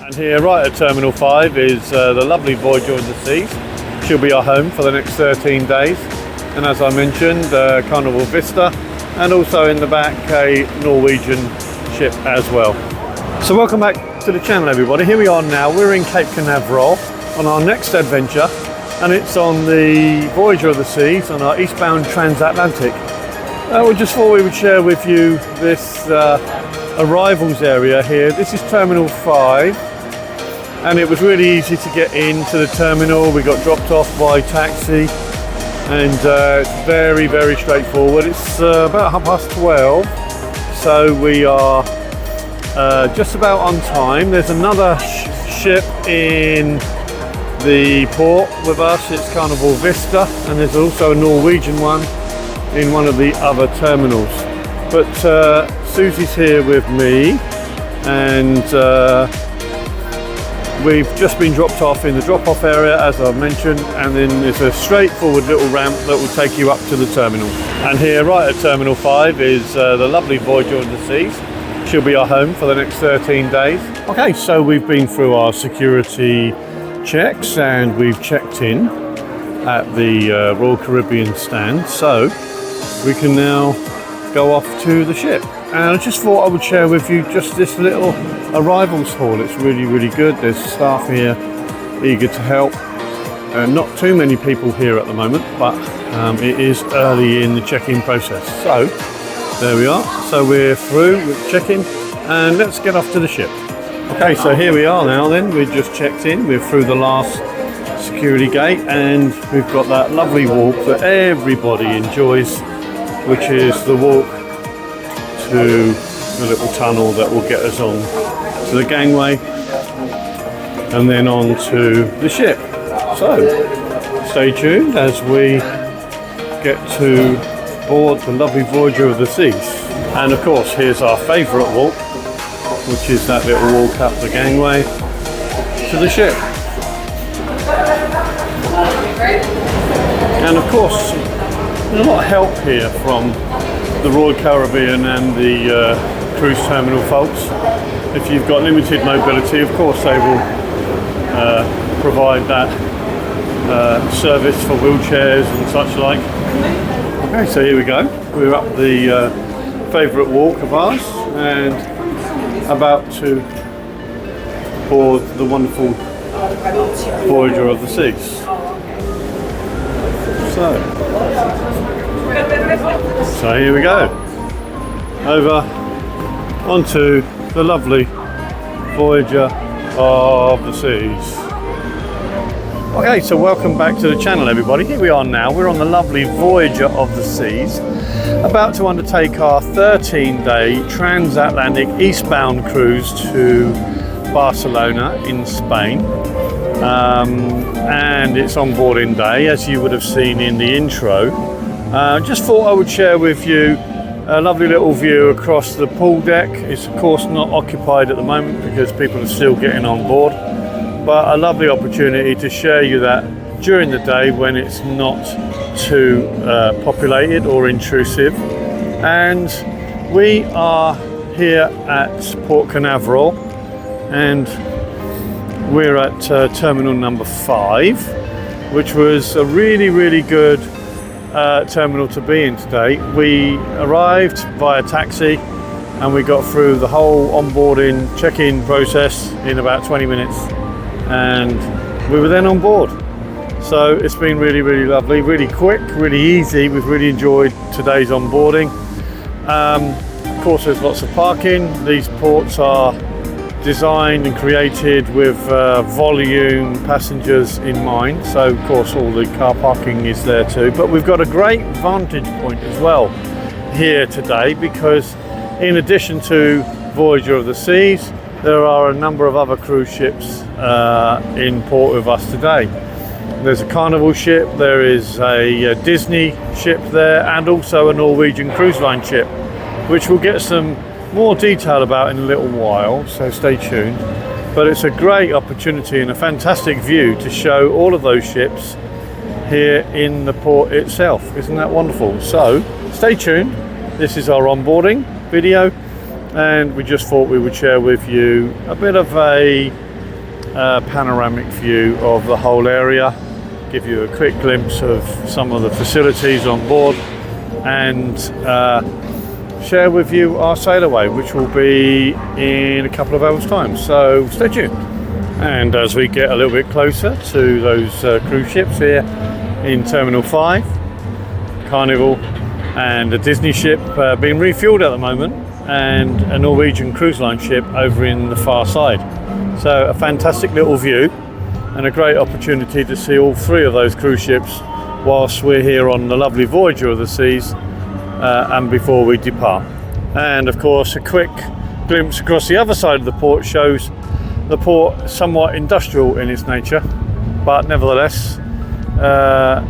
And here right at Terminal 5 is the lovely Voyager of the Seas. She'll be our home for the next 13 days. And as I mentioned, Carnival Vista, and also in the back a Norwegian ship as well. So welcome back to the channel, everybody. Here we are now, we're in Cape Canaveral on our next adventure, and it's on the Voyager of the Seas on our eastbound Transatlantic. We just thought we would share with you this arrivals area here. This is Terminal 5, and it was really easy to get into the terminal. We got dropped off by taxi, and it's very, very straightforward. It's about 12:30, so we are just about on time. There's another ship in the port with us. It's Carnival Vista, and there's also a Norwegian one in one of the other terminals. But Susie's here with me, and we've just been dropped off in the drop-off area, as I've mentioned, and then there's a straightforward little ramp that will take you up to the terminal. And here right at Terminal 5 is the lovely Voyager of the Seas. She'll be our home for the next 13 days. Okay, so we've been through our security checks and we've checked in at the Royal Caribbean stand, so we can now go off to the ship. And I just thought I would share with you just this little arrivals hall. It's really, really good. There's staff here eager to help. Not too many people here at the moment, but it is early in the check-in process. So there we are. So we're through with check-in, and let's get off to the ship. Okay, so here we are now then. We've just checked in. We're through the last security gate, and we've got that lovely walk that everybody enjoys, which is the walk to the little tunnel that will get us on to the gangway and then on to the ship. So stay tuned as we get to board the lovely Voyager of the Seas. And of course, here's our favourite walk, which is that little walk up the gangway to the ship. And of course, there's a lot of help here from the Royal Caribbean and the cruise terminal folks. If you've got limited mobility, of course they will provide that service for wheelchairs and such like. Okay, so here we go. We're up the favourite walk of ours and about to board the wonderful Voyager of the Seas. So here we go, over onto the lovely Voyager of the Seas. Okay, so welcome back to the channel, everybody. Here we are now, we're on the lovely Voyager of the Seas, about to undertake our 13-day transatlantic eastbound cruise to Barcelona in Spain. And it's onboarding day, as you would have seen in the intro. Just thought I would share with you a lovely little view across the pool deck. It's of course not occupied at the moment because people are still getting on board, but a lovely opportunity to share you that during the day when it's not too populated or intrusive. And we are here at Port Canaveral, and we're at terminal number 5, which was a really, really good terminal to be in today. We arrived via taxi and we got through the whole onboarding check-in process in about 20 minutes, and we were then on board. So it's been really, really lovely, really quick, really easy. We've really enjoyed today's onboarding. Of course, there's lots of parking. These ports are designed and created with volume passengers in mind, so of course all the car parking is there too. But we've got a great vantage point as well here today, because in addition to Voyager of the Seas, there are a number of other cruise ships in port with us today. There's a Carnival ship, there is a Disney ship there, and also a Norwegian cruise line ship, which we'll get some more detail about in a little while, so stay tuned. But it's a great opportunity and a fantastic view to show all of those ships here in the port itself. Isn't that wonderful? So stay tuned. This is our onboarding video, and we just thought we would share with you a bit of a panoramic view of the whole area, give you a quick glimpse of some of the facilities on board, and share with you our sail away, which will be in a couple of hours time, so stay tuned. And as we get a little bit closer to those cruise ships here in Terminal 5, Carnival and a Disney ship being refueled at the moment, and a Norwegian cruise line ship over in the far side. So a fantastic little view and a great opportunity to see all three of those cruise ships whilst we're here on the lovely Voyager of the seas and before we depart. And of course a quick glimpse across the other side of the port shows the port somewhat industrial in its nature, but nevertheless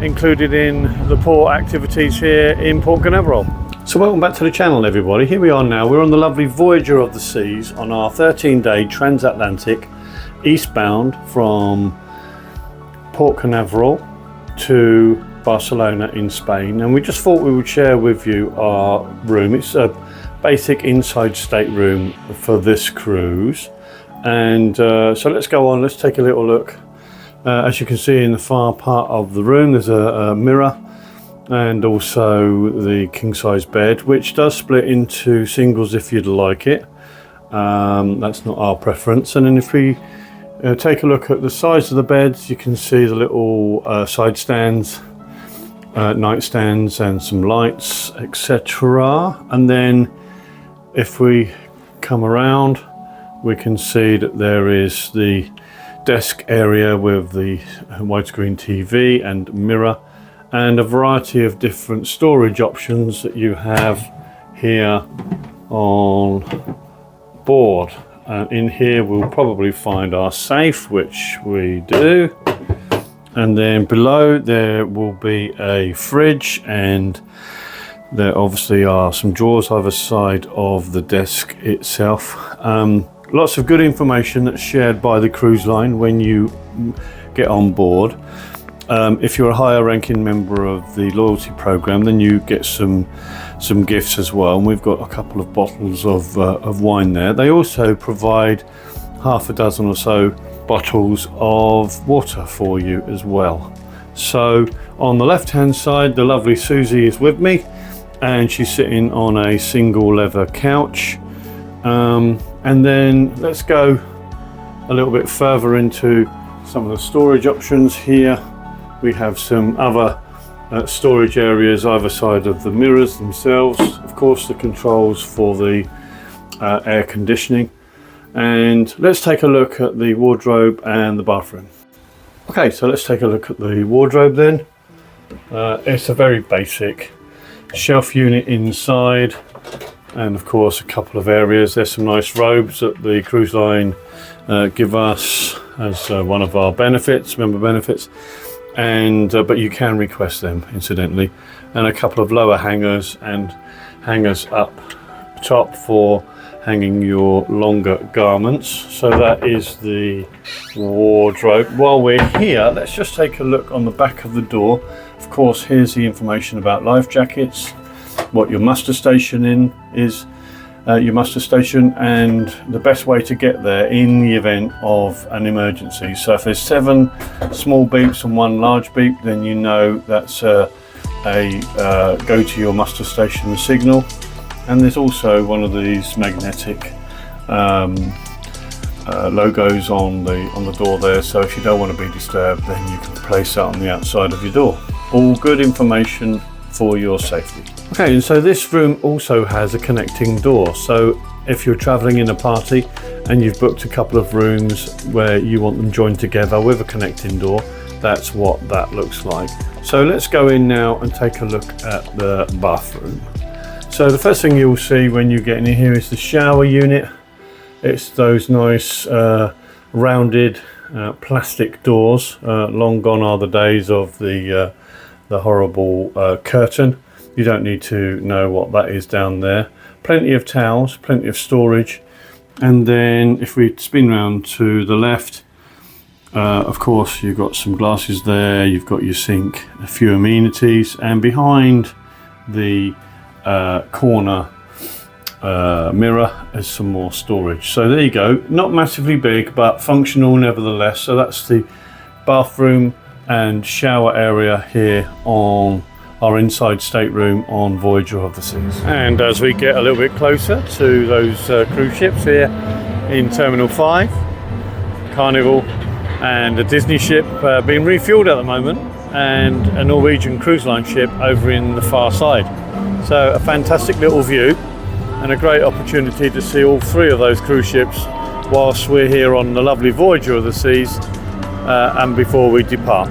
included in the port activities here in Port Canaveral. So welcome back to the channel, everybody. Here we are now. We're on the lovely Voyager of the seas on our 13-day transatlantic eastbound from Port Canaveral to Barcelona in Spain, and we just thought we would share with you our room. It's a basic inside stateroom for this cruise, and so let's go on, let's take a little look. As you can see in the far part of the room, there's a mirror and also the king-size bed, which does split into singles if you'd like it. That's not our preference. And then if we take a look at the size of the beds, you can see the little side stands, nightstands and some lights, etc. And then if we come around, we can see that there is the desk area with the widescreen TV and mirror, and a variety of different storage options that you have here on board. In here we'll probably find our safe, which we do, and then below there will be a fridge, and there obviously are some drawers either side of the desk itself. Lots of good information that's shared by the cruise line when you get on board. If you're a higher ranking member of the loyalty program, then you get some gifts as well, and we've got a couple of bottles of wine there. They also provide half a dozen or so bottles of water for you as well. So on the left hand side, the lovely Susie is with me, and she's sitting on a single leather couch. And then let's go a little bit further into some of the storage options here. We have some other storage areas either side of the mirrors themselves. Of course, the controls for the air conditioning. And let's take a look at the wardrobe and the bathroom. Okay, so let's take a look at the wardrobe then. It's a very basic shelf unit inside, and of course a couple of areas. There's some nice robes that the cruise line give us as one of our benefits, member benefits, and but you can request them incidentally, and a couple of lower hangers and hangers up top for hanging your longer garments. So that is the wardrobe. While we're here, let's just take a look on the back of the door. Of course, here's the information about life jackets, what your muster station is, your muster station, and the best way to get there in the event of an emergency. So if there's 7 small beeps and 1 large beep, then you know that's a go to your muster station signal. And there's also one of these magnetic logos on the door there, so if you don't want to be disturbed, then you can place that on the outside of your door. All good information for your safety. Okay, and so this room also has a connecting door, so if you're traveling in a party and you've booked a couple of rooms where you want them joined together with a connecting door, that's what that looks like. So let's go in now and take a look at the bathroom. So the first thing you'll see when you get in here is the shower unit. It's those nice rounded plastic doors. Long gone are the days of the horrible curtain. You don't need to know what that is down there. Plenty of towels, plenty of storage. And then if we spin round to the left, of course you've got some glasses there, you've got your sink, a few amenities, and behind the corner mirror as some more storage. So there you go, not massively big but functional nevertheless. So that's the bathroom and shower area here on our inside stateroom on Voyager of the Seas. And as we get a little bit closer to those cruise ships here in Terminal 5, Carnival and a Disney ship being refueled at the moment, and a Norwegian cruise line ship over in the far side. So a fantastic little view and a great opportunity to see all three of those cruise ships whilst we're here on the lovely Voyager of the Seas and before we depart.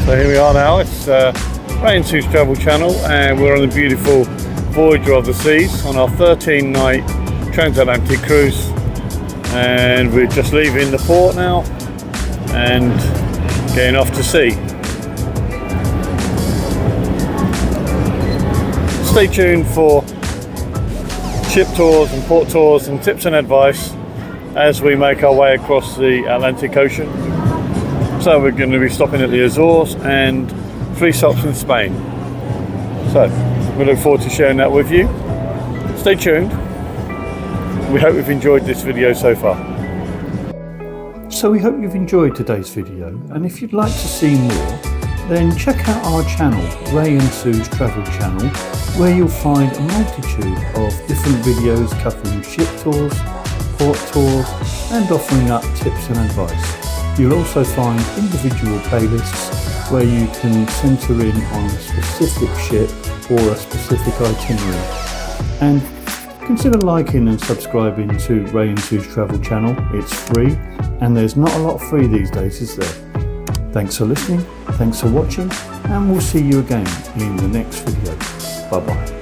So here we are now, it's Ray & Sue's Travel Channel, and we're on the beautiful Voyager of the Seas on our 13-night Transatlantic cruise, and we're just leaving the port now and getting off to sea. Stay tuned for ship tours and port tours and tips and advice as we make our way across the Atlantic Ocean. So we're going to be stopping at the Azores and 3 stops in Spain. So we look forward to sharing that with you. Stay tuned. We hope you've enjoyed this video so far. So we hope you've enjoyed today's video, and if you'd like to see more, then check out our channel, Ray & Sue's Travel Channel, where you'll find a multitude of different videos covering ship tours, port tours, and offering up tips and advice. You'll also find individual playlists where you can centre in on a specific ship or a specific itinerary. And consider liking and subscribing to Ray & Sue's Travel Channel. It's free, and there's not a lot free these days, is there? Thanks for listening, thanks for watching, and we'll see you again in the next video. Bye bye.